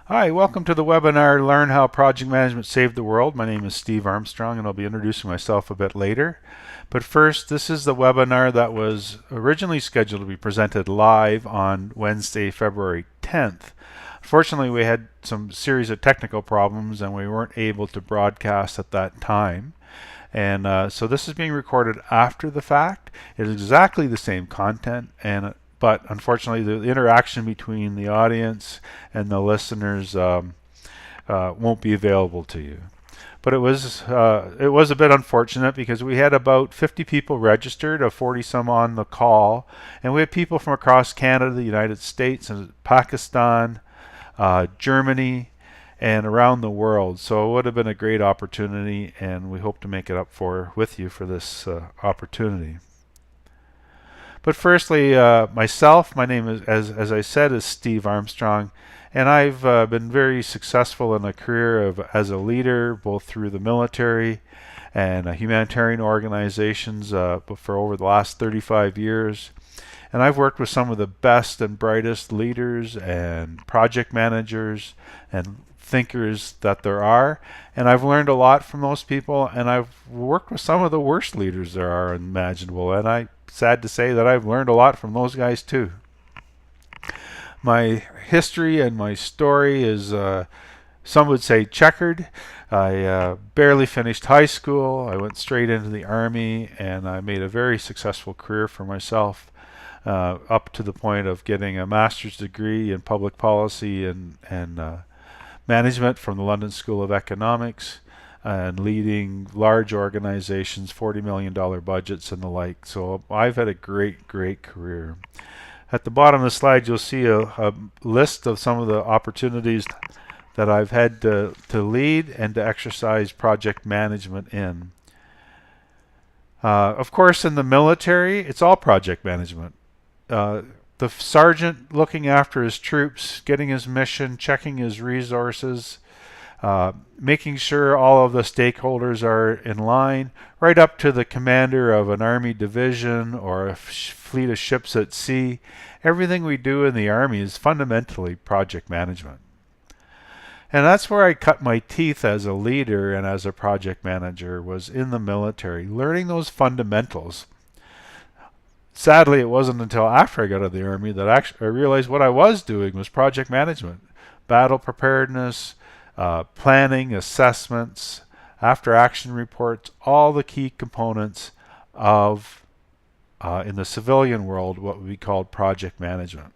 Hi, welcome to the webinar, Learn How Project Management Saved the World. My name is Steve Armstrong and I'll be introducing myself a bit later. But first, this is the webinar that was originally scheduled to be presented live on Wednesday, February 10th. Unfortunately, we had some series of technical problems and we weren't able to broadcast at that time. And so this is being recorded after the fact. It is exactly the same content, but unfortunately the interaction between the audience and the listeners won't be available to you. But it was a bit unfortunate because we had about 50 people registered, 40 some on the call, and we had people from across Canada, the United States, and Pakistan, Germany, and around the world. So it would have been a great opportunity, and we hope to make it up with you for this opportunity. But firstly, my name is, as I said, is Steve Armstrong, and I've been very successful in a career as a leader, both through the military and humanitarian organizations for over the last 35 years. And I've worked with some of the best and brightest leaders and project managers and thinkers that there are, and I've learned a lot from those people, and I've worked with some of the worst leaders there are imaginable, and I'm sad to say that I've learned a lot from those guys too. My history and my story is, some would say, checkered. I barely finished high school. I went straight into the Army, and I made a very successful career for myself, up to the point of getting a master's degree in public policy and management from the London School of Economics, and leading large organizations, $40 million budgets and the like. So I've had a great career. At the bottom of the slide, you'll see a list of some of the opportunities that I've had to lead and to exercise project management in. Of course, in the military, it's all project management. The sergeant looking after his troops, getting his mission, checking his resources, making sure all of the stakeholders are in line, right up to the commander of an Army division or a fleet of ships at sea. Everything we do in the Army is fundamentally project management. And that's where I cut my teeth as a leader and as a project manager, was in the military, learning those fundamentals. Sadly, it wasn't until after I got out of the Army that I realized what I was doing was project management, battle preparedness, planning, assessments, after action reports, all the key components of, in the civilian world, what would be called project management.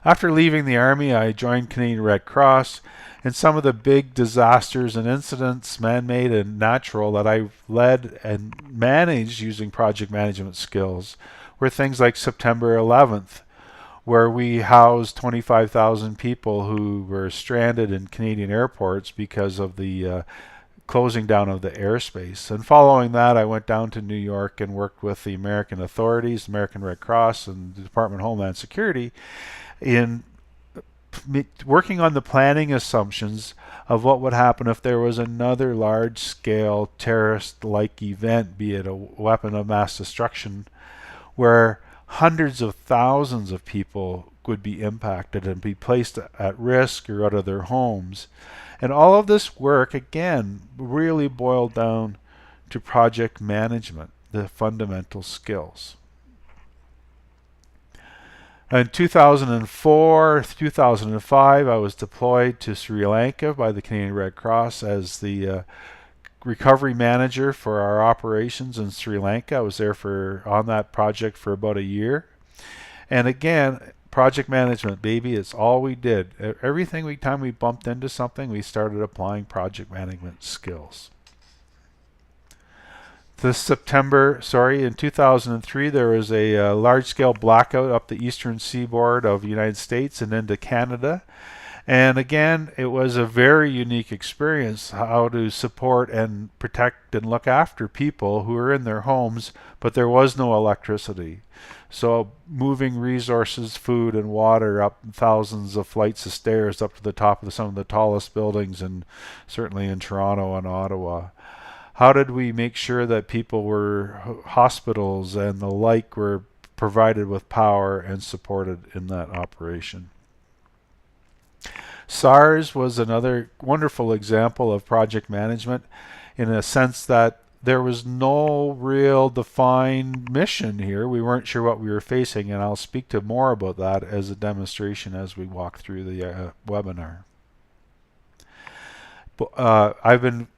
After leaving the Army, I joined Canadian Red Cross, and some of the big disasters and incidents, man-made and natural, that I led and managed using project management skills were things like September 11th, where we housed 25,000 people who were stranded in Canadian airports because of the closing down of the airspace. And following that, I went down to New York and worked with the American authorities, American Red Cross, and the Department of Homeland Security in working on the planning assumptions of what would happen if there was another large-scale terrorist-like event, be it a weapon of mass destruction, where hundreds of thousands of people would be impacted and be placed at risk or out of their homes. And all of this work, again, really boiled down to project management, the fundamental skills. In 2004, 2005, I was deployed to Sri Lanka by the Canadian Red Cross as the recovery manager for our operations in Sri Lanka. I was there on that project for about a year. And again, project management, baby, it's all we did. Time we bumped into something, we started applying project management skills. In 2003, there was a large-scale blackout up the eastern seaboard of the United States and into Canada. And again, it was a very unique experience, how to support and protect and look after people who were in their homes, but there was no electricity. So moving resources, food and water up thousands of flights of stairs up to the top of some of the tallest buildings, and certainly in Toronto and Ottawa. How did we make sure that hospitals and the like were provided with power and supported in that operation? SARS was another wonderful example of project management in a sense that there was no real defined mission here. We weren't sure what we were facing, and I'll speak to more about that as a demonstration as we walk through the webinar. I've been,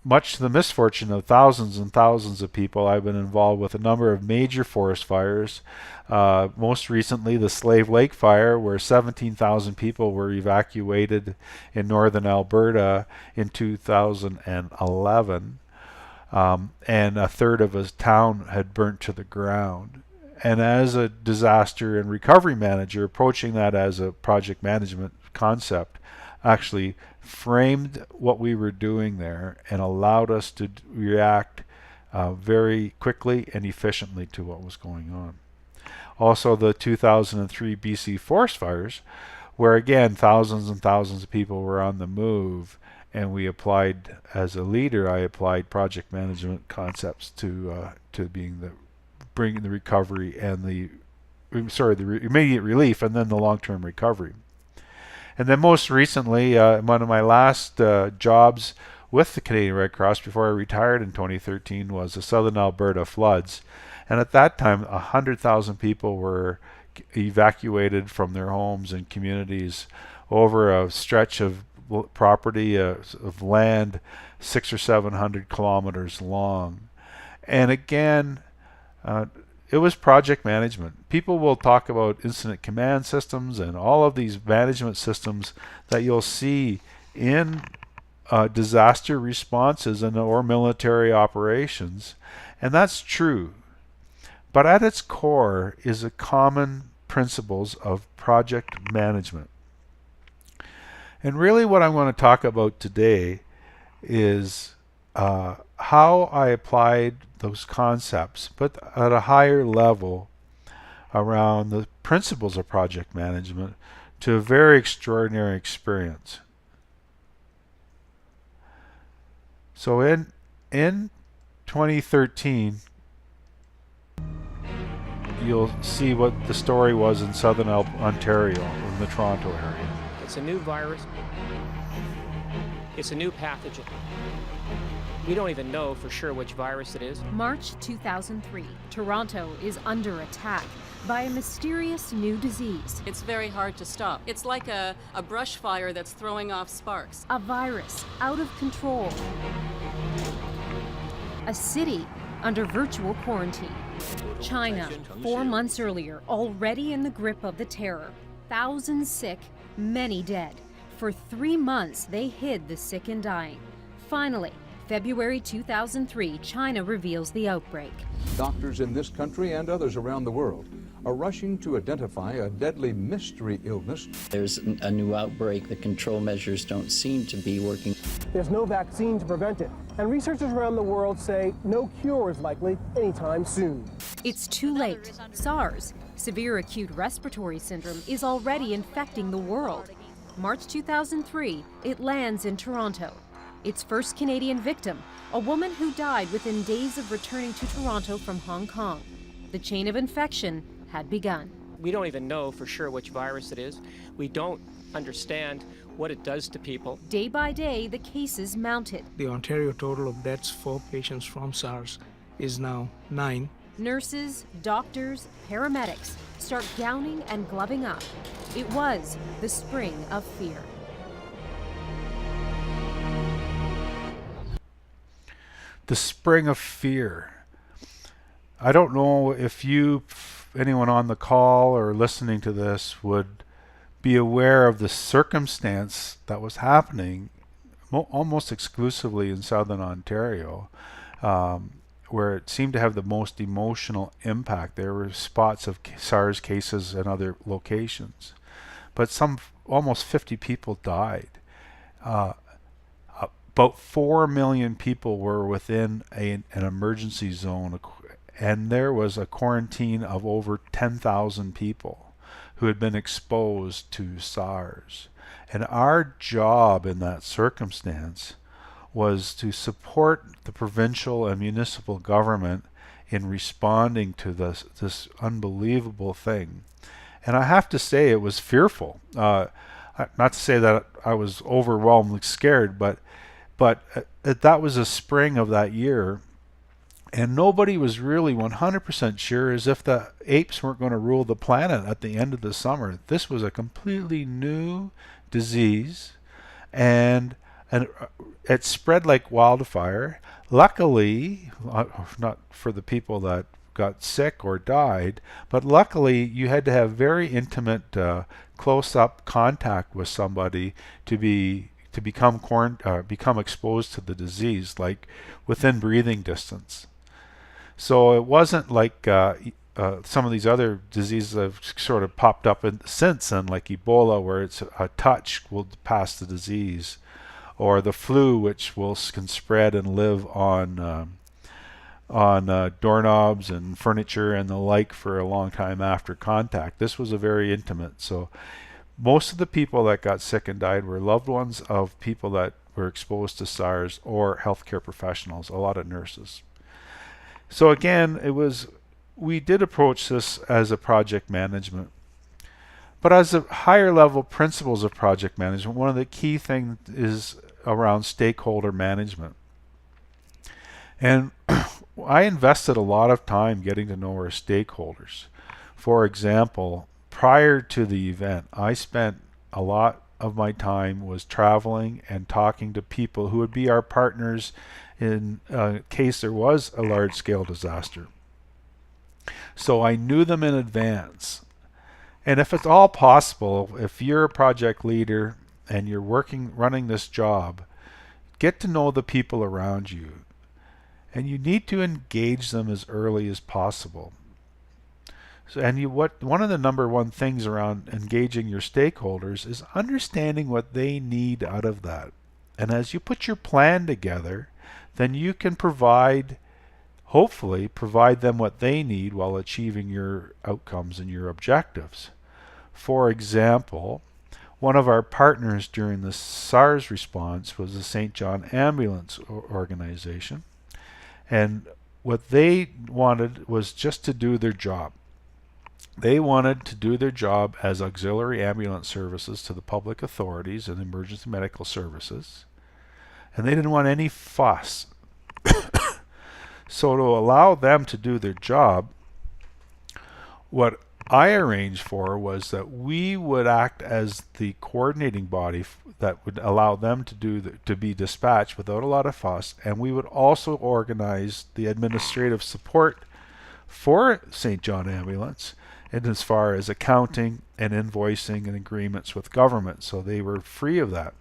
much to the misfortune of thousands and thousands of people, I've been involved with a number of major forest fires. Most recently, the Slave Lake fire, where 17,000 people were evacuated in northern Alberta in 2011. And a third of a town had burnt to the ground. And as a disaster and recovery manager, approaching that as a project management concept actually framed what we were doing there and allowed us to react very quickly and efficiently to what was going on. Also, the 2003 BC forest fires, where again thousands and thousands of people were on the move, and we applied, as a leader, I applied project management concepts to bringing the recovery and the immediate relief, and then the long-term recovery. And then most recently, one of my last jobs with the Canadian Red Cross before I retired in 2013 was the Southern Alberta floods. And at that time, 100,000 people were evacuated from their homes and communities over a stretch of property of land 600 or 700 kilometers long. And again, it was project management. People will talk about incident command systems and all of these management systems that you'll see in disaster responses and or military operations, and that's true. But at its core is a common principles of project management. And really what I'm going to talk about today is how I applied those concepts, but at a higher level around the principles of project management to a very extraordinary experience. So in 2013, you'll see what the story was in southern Ontario, in the Toronto area. It's a new virus. It's a new pathogen. We don't even know for sure which virus it is. March 2003, Toronto is under attack by a mysterious new disease. It's very hard to stop. It's like a brush fire that's throwing off sparks. A virus out of control. A city under virtual quarantine. China, 4 months earlier, already in the grip of the terror. Thousands sick, many dead. For 3 months, they hid the sick and dying. Finally, February 2003, China reveals the outbreak. Doctors in this country and others around the world are rushing to identify a deadly mystery illness. There's a new outbreak. The control measures don't seem to be working. There's no vaccine to prevent it, and researchers around the world say no cure is likely anytime soon. It's too late. SARS, severe acute respiratory syndrome, is already infecting the world. March 2003, it lands in Toronto. Its first Canadian victim, a woman who died within days of returning to Toronto from Hong Kong. The chain of infection had begun. We don't even know for sure which virus it is. We don't understand what it does to people. Day by day, the cases mounted. The Ontario total of deaths for patients from SARS is now 9. Nurses, doctors, paramedics start gowning and gloving up. It was the spring of fear. The spring of fear. I don't know if anyone on the call or listening to this would be aware of the circumstance that was happening almost exclusively in southern Ontario, where it seemed to have the most emotional impact. There were spots of SARS cases in other locations, but almost 50 people died. About 4 million people were within an emergency zone, and there was a quarantine of over 10,000 people who had been exposed to SARS. And our job in that circumstance was to support the provincial and municipal government in responding to this unbelievable thing. And I have to say it was fearful. not to say that I was overwhelmingly scared, but that was a spring of that year, and nobody was really 100% sure as if the apes weren't going to rule the planet at the end of the summer. This was a completely new disease, and it spread like wildfire. Luckily, not for the people that got sick or died, but luckily you had to have very intimate, close-up contact with somebody to become exposed to the disease, like within breathing distance. So it wasn't like some of these other diseases have sort of popped up since then, like Ebola, where it's a touch will pass the disease, or the flu, which can spread and live on doorknobs and furniture and the like for a long time after contact. This was a very intimate. So most of the people that got sick and died were loved ones of people that were exposed to SARS or healthcare professionals, a lot of nurses. So again, we did approach this as a project management. But as a higher level principles of project management, one of the key things is around stakeholder management. And I invested a lot of time getting to know our stakeholders. For example, prior to the event, I spent a lot of my time was traveling and talking to people who would be our partners in case there was a large-scale disaster. So I knew them in advance. And if it's all possible, if you're a project leader and you're running this job, get to know the people around you. And you need to engage them as early as possible. So, one of the number one things around engaging your stakeholders is understanding what they need out of that. And as you put your plan together, then you can hopefully provide them what they need while achieving your outcomes and your objectives. For example, one of our partners during the SARS response was the St. John Ambulance Organization. And what they wanted was just to do their job. They wanted to do their job as auxiliary ambulance services to the public authorities and emergency medical services. And they didn't want any fuss. So to allow them to do their job, what I arranged for was that we would act as the coordinating body that would allow them to be dispatched without a lot of fuss, and we would also organize the administrative support for St. John Ambulance, and as far as accounting and invoicing and agreements with government, so they were free of that.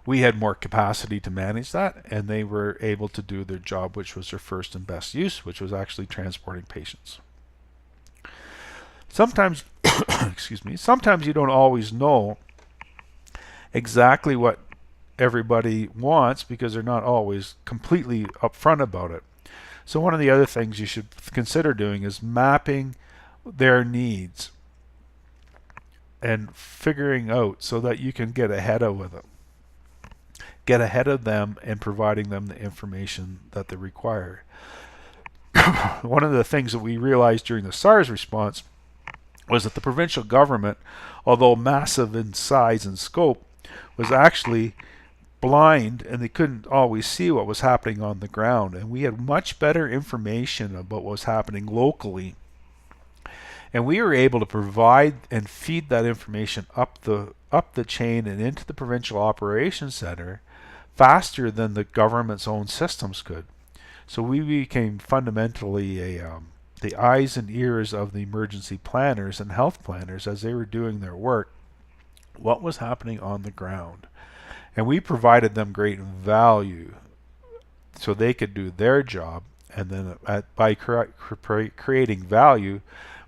We had more capacity to manage that, and they were able to do their job, which was their first and best use, which was actually transporting patients. Sometimes, sometimes you don't always know exactly what everybody wants because they're not always completely upfront about it. So one of the other things you should consider doing is mapping their needs and figuring out so that you can get ahead of them. Get ahead of them and providing them the information that they require. One of the things that we realized during the SARS response was that the provincial government, although massive in size and scope, was actually blind, and they couldn't always see what was happening on the ground. And we had much better information about what was happening locally. And we were able to provide and feed that information up the chain and into the provincial operations center faster than the government's own systems could. So we became fundamentally the eyes and ears of the emergency planners and health planners as they were doing their work, what was happening on the ground. And we provided them great value so they could do their job, and then by creating value,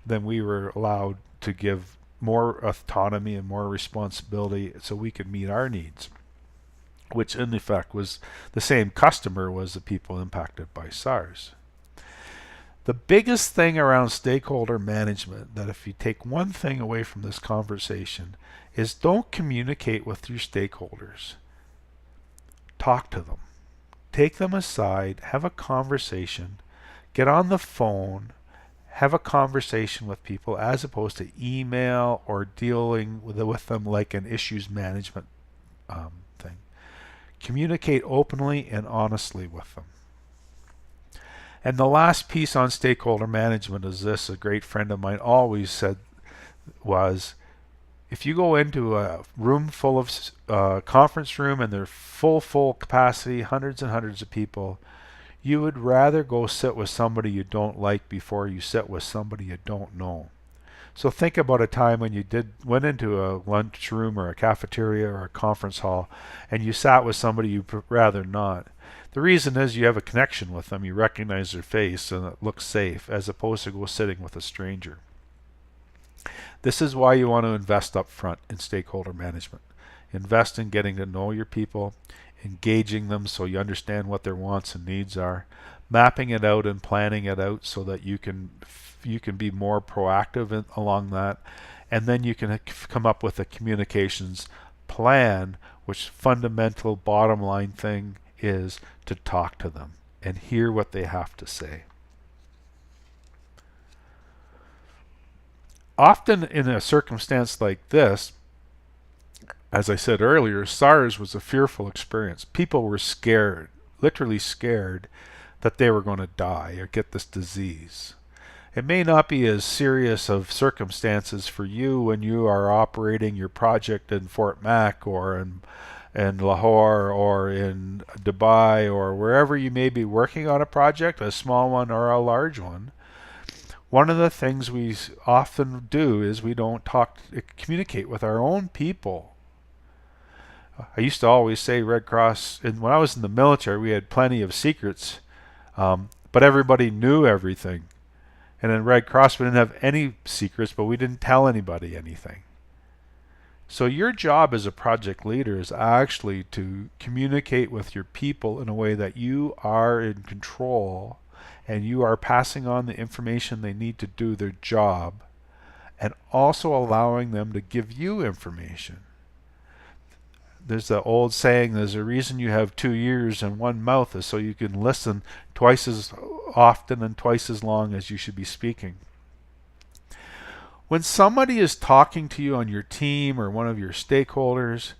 then we were allowed to give more autonomy and more responsibility so we could meet our needs, which in effect was the same customer was the people impacted by SARS. The biggest thing around stakeholder management, that if you take one thing away from this conversation, is don't communicate with your stakeholders. Talk to them. Take them aside, have a conversation, get on the phone, Have a conversation with people as opposed to email or dealing with them like an issues management thing. Communicate openly and honestly with them. And the last piece on stakeholder management is this: a great friend of mine always said was, if you go into a room full of conference room and they're full capacity, hundreds and hundreds of people, you would rather go sit with somebody you don't like before you sit with somebody you don't know. So think about a time when you went into a lunchroom or a cafeteria or a conference hall and you sat with somebody you'd rather not. The reason is you have a connection with them, you recognize their face, and it looks safe, as opposed to go sitting with a stranger. This is why you want to invest up front in stakeholder management. Invest in getting to know your people, engaging them so you understand what their wants and needs are, mapping it out and planning it out so that you can be more proactive along that, and then you can come up with a communications plan, which fundamental bottom line thing is to talk to them and hear what they have to say. Often in a circumstance like this, as I said earlier, SARS was a fearful experience. People were scared, literally scared, that they were going to die or get this disease. It may not be as serious of circumstances for you when you are operating your project in Fort Mac or in Lahore or in Dubai or wherever you may be working on a project, a small one or a large one. One of the things we often do is we don't communicate with our own people. I used to always say Red Cross, and when I was in the military, we had plenty of secrets, but everybody knew everything. And in Red Cross, we didn't have any secrets, but we didn't tell anybody anything. So your job as a project leader is actually to communicate with your people in a way that you are in control and you are passing on the information they need to do their job, and also allowing them to give you information. There's the old saying, there's a reason you have 2 ears and 1 mouth, is so you can listen twice as often and twice as long as you should be speaking. When somebody is talking to you on your team or one of your stakeholders,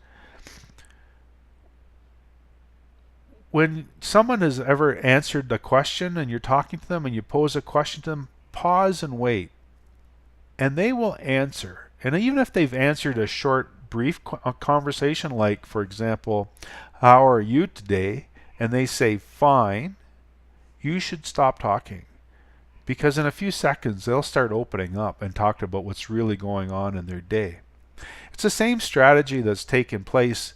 when someone has ever answered a question and you're talking to them and you pose a question to them, pause and wait. And they will answer. And even if they've answered a short, brief conversation, like, for example, how are you today? And they say, fine, you should stop talking. Because in a few seconds, they'll start opening up and talk about what's really going on in their day. It's the same strategy that's taken place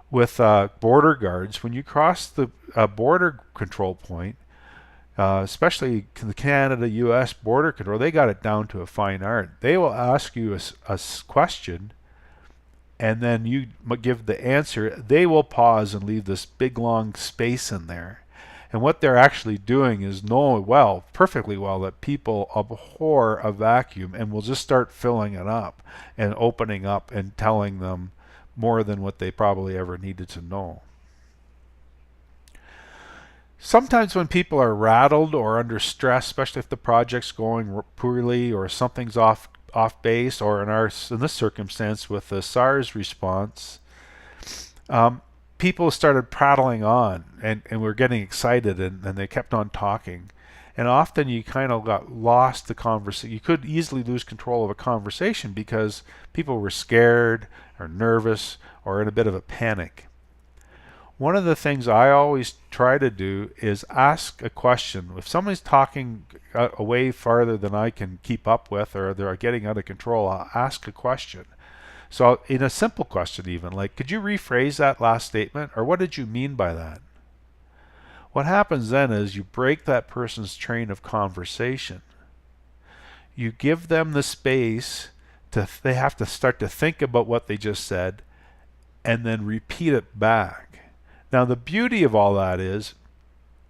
with border guards. When you cross the border control point, especially the Canada-US border control, they got it down to a fine art. They will ask you a question, and then you give the answer. They will pause and leave this big long space in there. And what they're actually doing is know perfectly well, that people abhor a vacuum and will just start filling it up and opening up and telling them more than what they probably ever needed to know. Sometimes when people are rattled or under stress, especially if the project's going poorly or something's off base, or in this circumstance with the SARS response, people started prattling on and were getting excited and they kept on talking. And often you kind of got lost the conversation. You could easily lose control of a conversation because people were scared or nervous or in a bit of a panic. One of the things I always try to do is ask a question. If somebody's talking away farther than I can keep up with, or they're getting out of control, I'll ask a question. So in a simple question even, like, could you rephrase that last statement? Or what did you mean by that? What happens then is you break that person's train of conversation. You give them the space they have to start to think about what they just said and then repeat it back. Now the beauty of all that is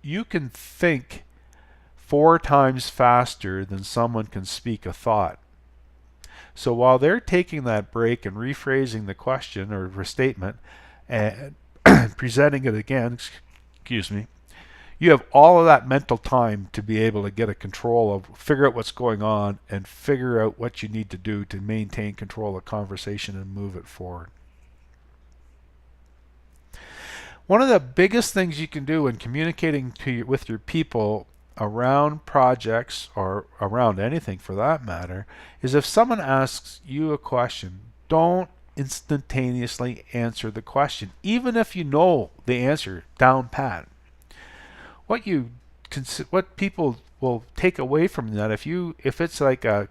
you can think 4 times faster than someone can speak a thought. So while they're taking that break and rephrasing the question or statement and presenting it again, You have all of that mental time to be able to get a control of, figure out what's going on, and figure out what you need to do to maintain control of the conversation and move it forward. One of the biggest things you can do when communicating with your people around projects, or around anything for that matter, is if someone asks you a question, don't instantaneously answer the question, even if you know the answer down pat. What people will take away from that, if it's like a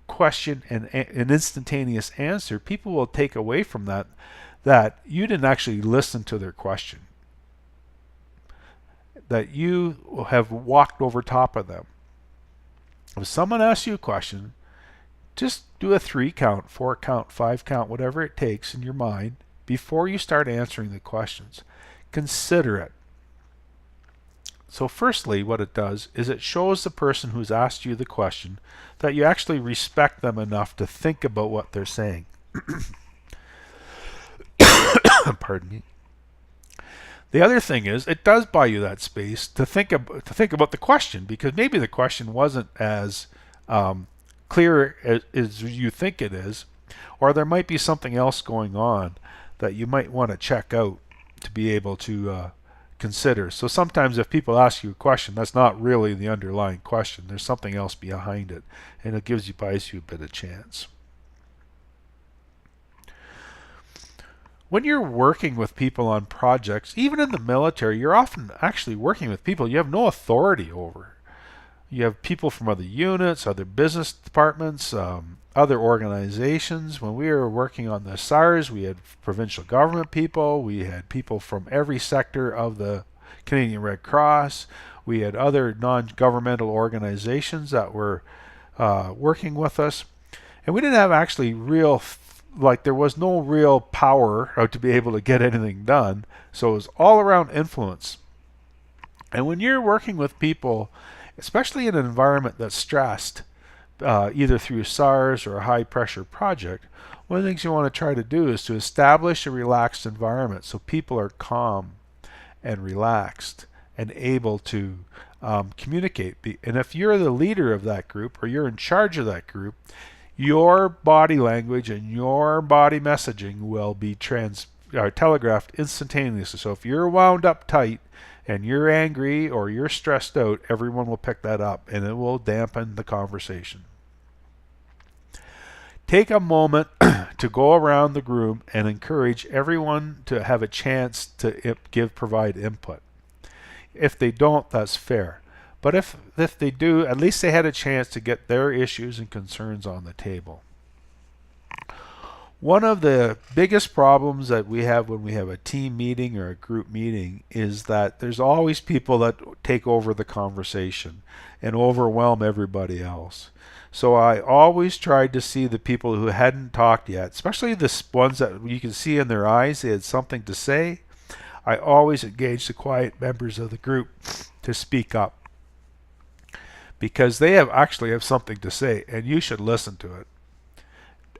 question and an instantaneous answer, people will take away from that you didn't actually listen to their question, that you have walked over top of them. If someone asks you a question, just do a 3 count, 4 count, 5 count, whatever it takes in your mind before you start answering the questions. Consider it. So firstly, what it does is it shows the person who's asked you the question that you actually respect them enough to think about what they're saying. Pardon me. The other thing is, it does buy you that space to think about the question, because maybe the question wasn't as clear as you think it is, or there might be something else going on that you might want to check out to be able to consider. So sometimes if people ask you a question, that's not really the underlying question. There's something else behind it, and it buys you a bit of chance. When you're working with people on projects, even in the military, you're often actually working with people you have no authority over. You have people from other units, other business departments, other organizations. When we were working on the SARS, we had provincial government people, we had people from every sector of the Canadian Red Cross, we had other non-governmental organizations that were working with us, and we didn't have actually there was no real power to be able to get anything done, so it was all around influence. And when you're working with people, especially in an environment that's stressed, either through SARS or a high pressure project, one of the things you want to try to do is to establish a relaxed environment so people are calm and relaxed and able to communicate. And if you're the leader of that group, or you're in charge of that group, your body language and your body messaging will be telegraphed instantaneously. So if you're wound up tight and you're angry or you're stressed out, everyone will pick that up, and it will dampen the conversation. Take a moment to go around the room and encourage everyone to have a chance to provide input. If they don't, that's fair. But if they do, at least they had a chance to get their issues and concerns on the table. One of the biggest problems that we have when we have a team meeting or a group meeting is that there's always people that take over the conversation and overwhelm everybody else. So I always tried to see the people who hadn't talked yet, especially the ones that you can see in their eyes they had something to say. I always engaged the quiet members of the group to speak up, because they actually have something to say, and you should listen to it.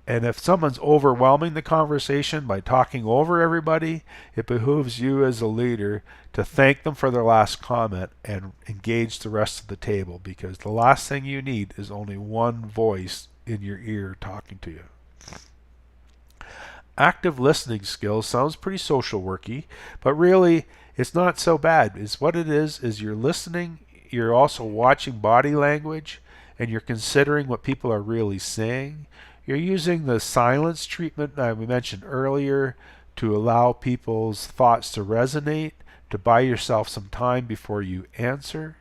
And if someone's overwhelming the conversation by talking over everybody, it behooves you as a leader to thank them for their last comment and engage the rest of the table, because the last thing you need is only one voice in your ear talking to you. Active listening skills sounds pretty social worky, but really it's not so bad. It's what it is you're listening, you're also watching body language, and you're considering what people are really saying. You're using the silence treatment that we mentioned earlier to allow people's thoughts to resonate, to buy yourself some time before you answer.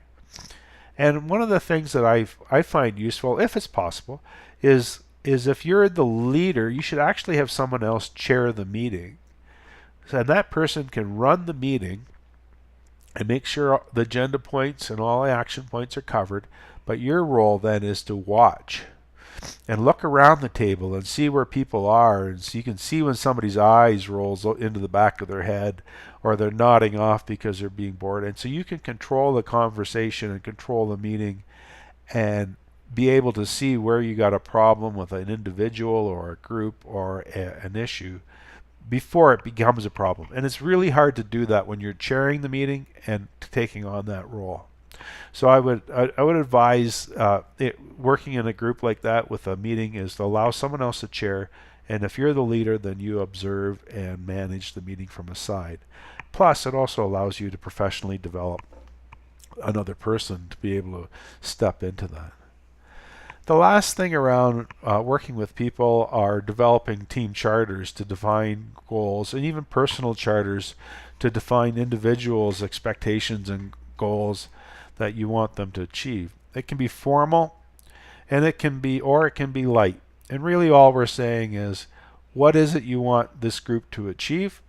And one of the things that I find useful, if it's possible, is if you're the leader, you should actually have someone else chair the meeting. And that person can run the meeting and make sure the agenda points and all the action points are covered, but your role then is to watch and look around the table and see where people are, and so you can see when somebody's eyes rolls into the back of their head, or they're nodding off because they're being bored, and so you can control the conversation and control the meeting and be able to see where you got a problem with an individual or a group or an issue before it becomes a problem. And it's really hard to do that when you're chairing the meeting and taking on that role. So I would advise working in a group like that with a meeting is to allow someone else to chair, and if you're the leader, then you observe and manage the meeting from a side. Plus, it also allows you to professionally develop another person to be able to step into that. The last thing around working with people are developing team charters to define goals, and even personal charters to define individuals' expectations and goals that you want them to achieve. It can be formal, and it can be light. And really all we're saying is, what is it you want this group to achieve?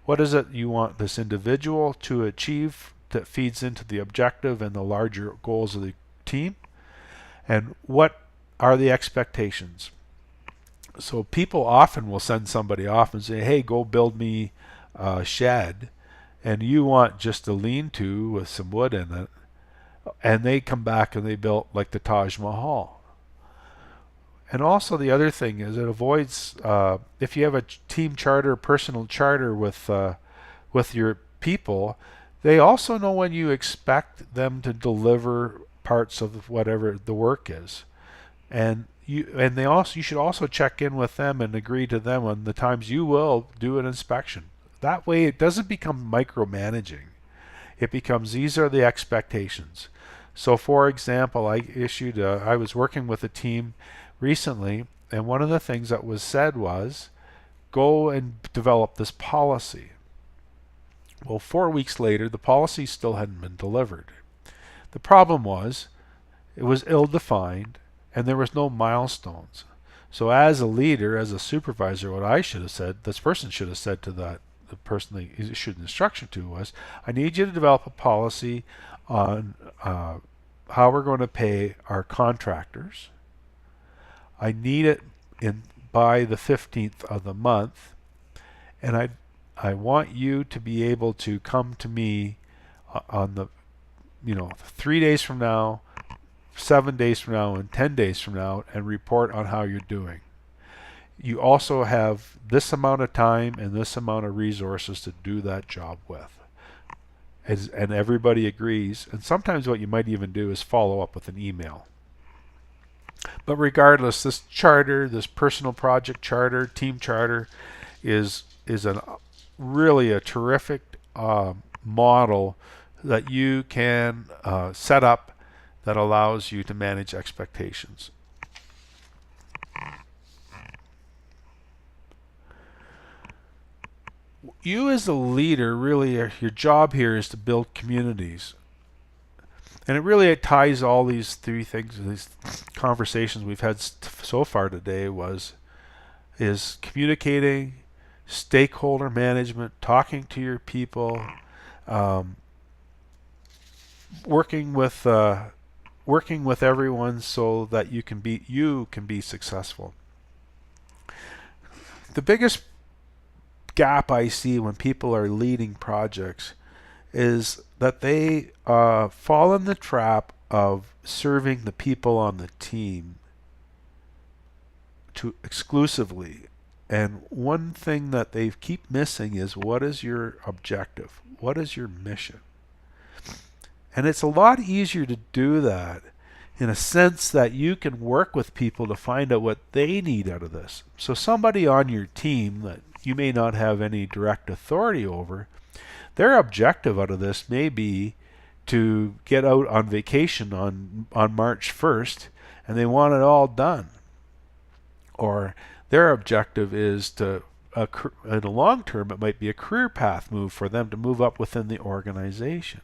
What is it you want this individual to achieve that feeds into the objective and the larger goals of the team? And what are the expectations? So people often will send somebody off and say, hey, go build me a shed, and you want just a lean-to with some wood in it, and they come back and they built like the Taj Mahal. And also the other thing is it avoids, if you have a team charter, personal charter with your people, they also know when you expect them to deliver parts of whatever the work is. And you should also check in with them and agree to them on the times you will do an inspection. That way it doesn't become micromanaging. It becomes, these are the expectations. So for example, I was working with a team recently, and one of the things that was said was, go and develop this policy. Well, 4 weeks later, the policy still hadn't been delivered. The problem was, it was ill-defined, and there was no milestones. So as a leader, as a supervisor, what I should have said, this person should have said to the person they issued instruction to was, I need you to develop a policy on how we're going to pay our contractors. I need it by the 15th of the month, and I want you to be able to come to me on the 3 days from now, 7 days from now, and 10 days from now, and report on how you're doing. You also have this amount of time and this amount of resources to do that job with. And everybody agrees. And sometimes what you might even do is follow up with an email. But regardless, this charter, this personal project charter, team charter, is really a terrific model that you can set up that allows you to manage expectations. You as a leader, really, your job here is to build communities. And it ties all these three things, these conversations we've had so far today is communicating, stakeholder management, talking to your people, working with everyone so that you can be successful. The biggest gap I see when people are leading projects is that they fall in the trap of serving the people on the team exclusively. And one thing that they keep missing is, what is your objective? What is your mission? And it's a lot easier to do that in a sense that you can work with people to find out what they need out of this. So somebody on your team that you may not have any direct authority over, their objective out of this may be to get out on vacation on March 1st, and they want it all done. Or their objective is to, in the long term, it might be a career path move for them to move up within the organization.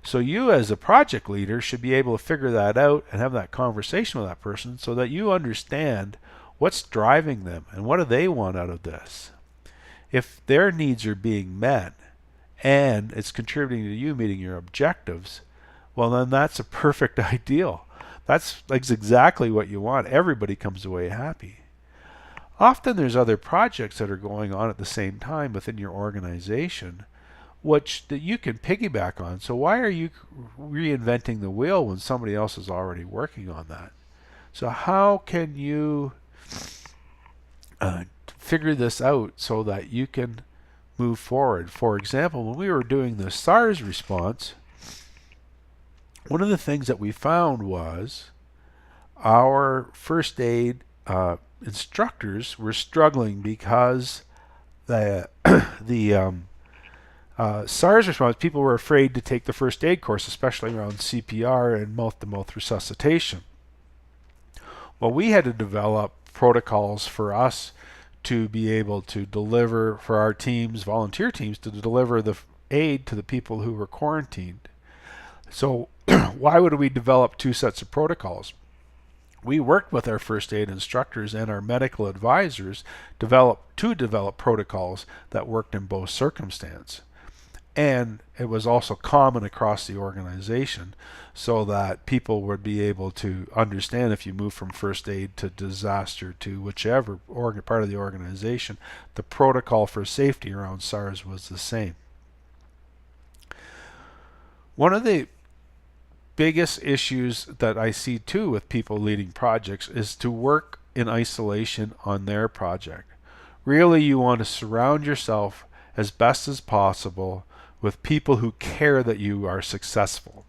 So you as a project leader should be able to figure that out and have that conversation with that person so that you understand what's driving them and what do they want out of this. If their needs are being met and it's contributing to you meeting your objectives, well, then that's a perfect ideal. That's exactly what you want. Everybody comes away happy. Often there's other projects that are going on at the same time within your organization which that you can piggyback on. So why are you reinventing the wheel when somebody else is already working on that? So how can you figure this out so that you can move forward. For example, when we were doing the SARS response, one of the things that we found was our first aid instructors were struggling because the SARS response, people were afraid to take the first aid course, especially around CPR and mouth-to-mouth resuscitation. Well, we had to develop protocols for us to be able to deliver, for our teams, volunteer teams, to deliver the aid to the people who were quarantined. So why would we develop two sets of protocols? We worked with our first aid instructors and our medical advisors to develop protocols that worked in both circumstances. And it was also common across the organization so that people would be able to understand if you move from first aid to disaster to whichever part of the organization, the protocol for safety around SARS was the same. One of the biggest issues that I see too with people leading projects is to work in isolation on their project. Really, you want to surround yourself as best as possible with people who care that you are successful,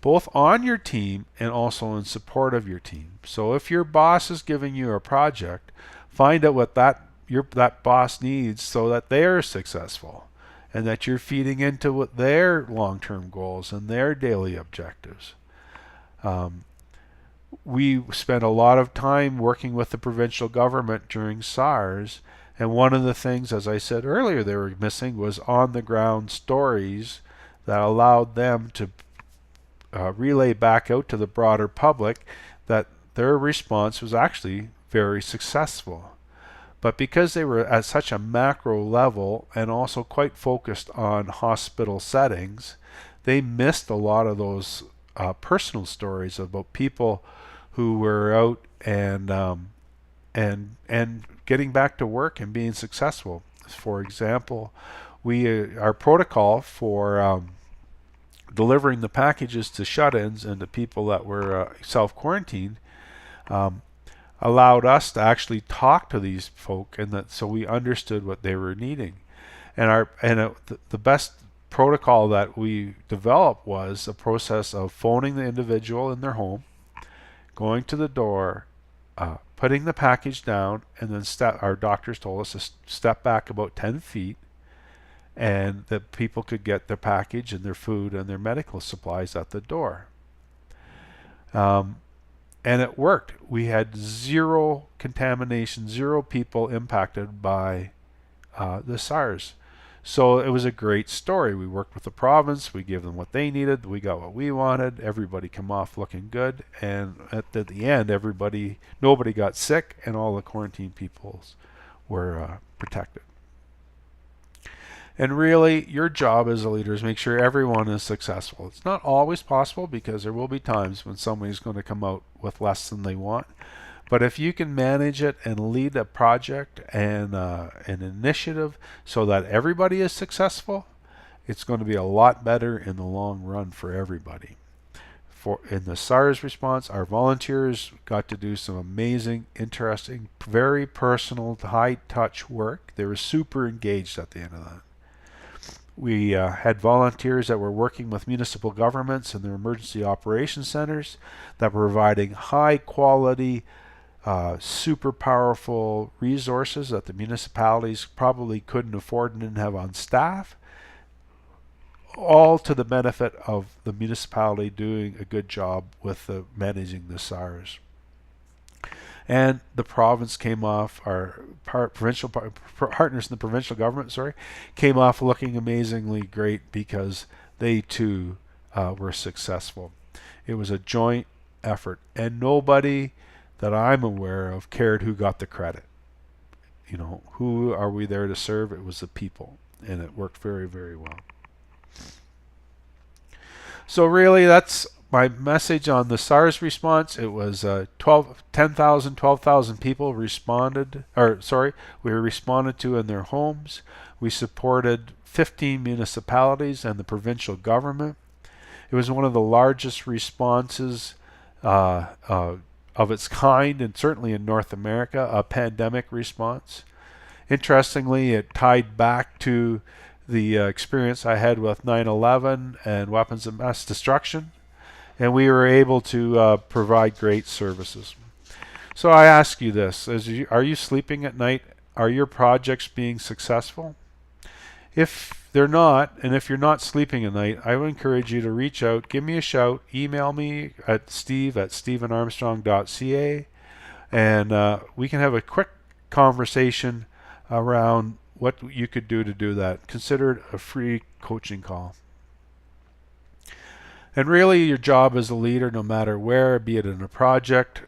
both on your team and also in support of your team. So if your boss is giving you a project, find out what that boss needs so that they're successful and that you're feeding into what their long-term goals and their daily objectives. We spent a lot of time working with the provincial government during SARS, and one of the things, as I said earlier, they were missing was on-the-ground stories that allowed them to relay back out to the broader public that their response was actually very successful. But because they were at such a macro level and also quite focused on hospital settings, they missed a lot of those personal stories about people who were out and getting back to work and being successful. For example, our protocol for delivering the packages to shut-ins and to people that were self-quarantined allowed us to actually talk to these folk, and so we understood what they were needing. And the best protocol that we developed was a process of phoning the individual in their home, going to the door, putting the package down, and then our doctors told us to step back about 10 feet, and that people could get their package and their food and their medical supplies at the door. And it worked. We had zero contamination, zero people impacted by the SARS. So it was a great story. We worked with the province. We gave them what they needed. We got what we wanted. Everybody came off looking good. And at the end, nobody got sick, and all the quarantine peoples were protected. And really, your job as a leader is make sure everyone is successful. It's not always possible because there will be times when somebody's going to come out with less than they want. But if you can manage it and lead a project and an initiative so that everybody is successful, it's going to be a lot better in the long run for everybody. In the SARS response, our volunteers got to do some amazing, interesting, very personal, high-touch work. They were super engaged at the end of that. We had volunteers that were working with municipal governments and their emergency operations centers that were providing high-quality, super powerful resources that the municipalities probably couldn't afford and didn't have on staff, all to the benefit of the municipality doing a good job with managing the SARS. And the province came off, our provincial partners in the provincial government, came off looking amazingly great because they too were successful. It was a joint effort, and nobody that I'm aware of cared who got the credit. You know, who are we there to serve? It was the people, and it worked very, very well. So really, that's my message on the SARS response. It was 12,000 people responded, we were responded to in their homes. We supported 15 municipalities and the provincial government. It was one of the largest responses of its kind, and certainly in North America, a pandemic response. Interestingly, it tied back to the experience I had with 9/11 and weapons of mass destruction, and we were able to provide great services. So I ask you this, are you sleeping at night? Are your projects being successful? If they're not, and if you're not sleeping at night, I would encourage you to reach out, give me a shout, email me at steve@stephenarmstrong.ca, and we can have a quick conversation around what you could do to do that. Consider it a free coaching call. And really, your job as a leader, no matter where, be it in a project,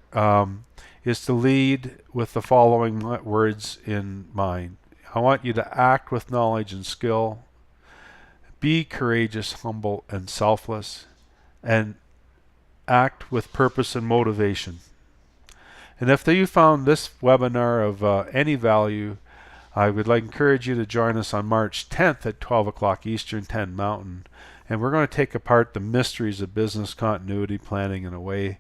is to lead with the following words in mind. I want you to act with knowledge and skill, be courageous, humble, and selfless, and act with purpose and motivation. And if you found this webinar of any value, I would encourage you to join us on March 10th at 12 o'clock Eastern, 10 Mountain. And we're going to take apart the mysteries of business continuity planning in a way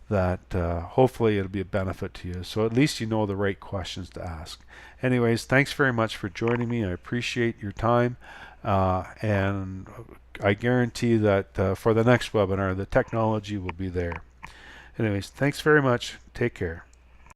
that hopefully it'll be a benefit to you. So at least you know the right questions to ask. Anyways, thanks very much for joining me. I appreciate your time. And I guarantee that for the next webinar, the technology will be there. Anyways, thanks very much. Take care.